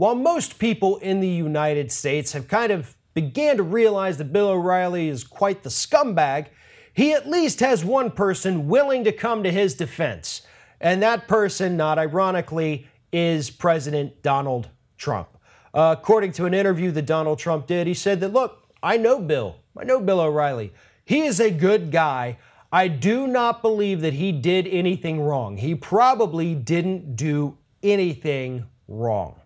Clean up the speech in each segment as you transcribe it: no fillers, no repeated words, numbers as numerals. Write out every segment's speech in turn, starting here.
While most people in the United States have kind of began to realize that Bill O'Reilly is quite the scumbag, he at least has one person willing to come to his defense. And that person, not ironically, is President Donald Trump. According to an interview that Donald Trump did, he said that, look, I know Bill O'Reilly. He is a good guy. I do not believe that he did anything wrong. He probably didn't do anything wrong.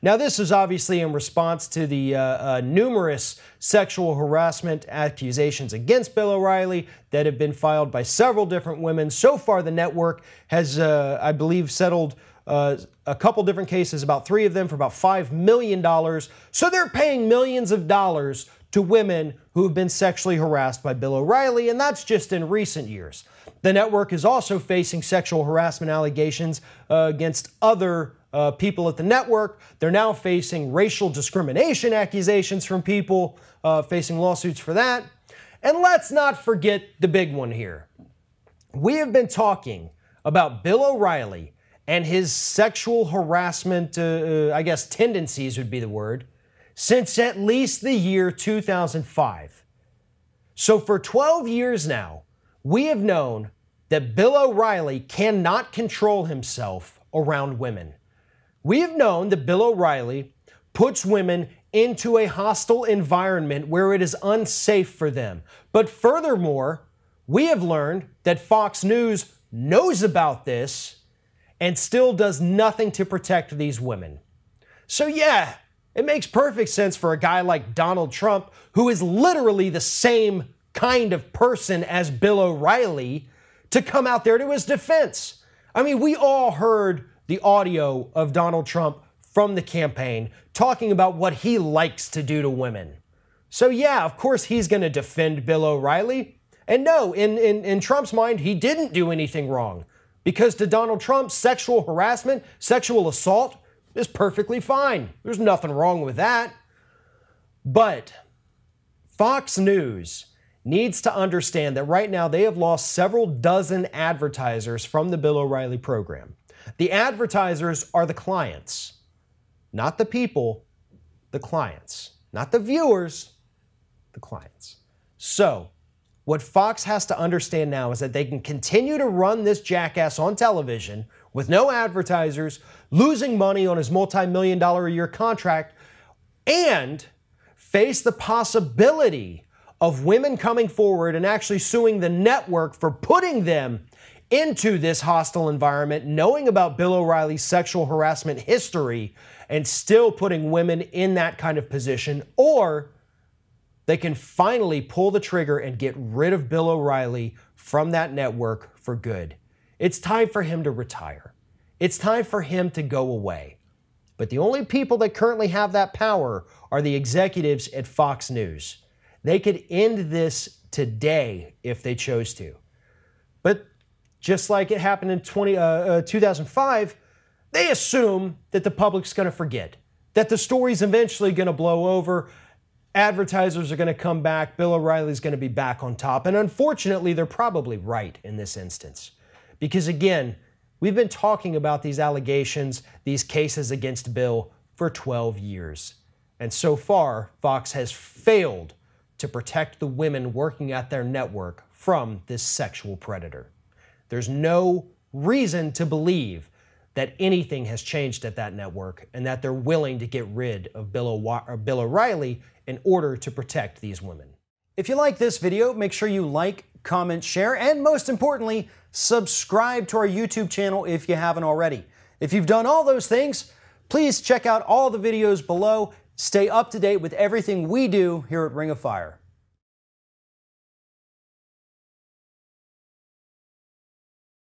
Now, this is obviously in response to the numerous sexual harassment accusations against Bill O'Reilly that have been filed by several different women. So far, the network has, I believe, settled a couple different cases, about 3 of them, for about $5 million. So they're paying millions of dollars to women who have been sexually harassed by Bill O'Reilly, and that's just in recent years. The network is also facing sexual harassment allegations against other people at the network. They're now facing racial discrimination accusations from people, facing lawsuits for that. And let's not forget the big one here. We have been talking about Bill O'Reilly and his sexual harassment, I guess tendencies would be the word, since at least the year 2005. So for 12 years now, we have known that Bill O'Reilly cannot control himself around women. We have known that Bill O'Reilly puts women into a hostile environment where it is unsafe for them. But furthermore, we have learned that Fox News knows about this and still does nothing to protect these women. So yeah, it makes perfect sense for a guy like Donald Trump, who is literally the same kind of person as Bill O'Reilly, to come out there to his defense. I mean, we all heard the audio of Donald Trump from the campaign talking about what he likes to do to women. So yeah, of course he's going to defend Bill O'Reilly. And no, in Trump's mind, he didn't do anything wrong. Because to Donald Trump, sexual harassment, sexual assault is perfectly fine. There's nothing wrong with that. But Fox News needs to understand that right now they have lost several dozen advertisers from the Bill O'Reilly program. The advertisers are the clients, not the people, the clients. Not the viewers, the clients. So, what Fox has to understand now is that they can continue to run this jackass on television with no advertisers, losing money on his multi-million-dollar-a-year contract, and face the possibility of women coming forward and actually suing the network for putting them into this hostile environment, knowing about Bill O'Reilly's sexual harassment history, and still putting women in that kind of position, or they can finally pull the trigger and get rid of Bill O'Reilly from that network for good. It's time for him to retire. It's time for him to go away. But the only people that currently have that power are the executives at Fox News. They could end this today if they chose to. But just like it happened in 2005, they assume that the public's going to forget, that the story's eventually going to blow over, advertisers are going to come back, Bill O'Reilly's going to be back on top. And unfortunately, they're probably right in this instance. Because again, we've been talking about these allegations, these cases against Bill for 12 years. And so far, Fox has failed to protect the women working at their network from this sexual predator. There's no reason to believe that anything has changed at that network and that they're willing to get rid of Bill O'Reilly in order to protect these women. If you like this video, make sure you like, comment, share, and most importantly, subscribe to our YouTube channel if you haven't already. If you've done all those things, please check out all the videos below. Stay up to date with everything we do here at Ring of Fire.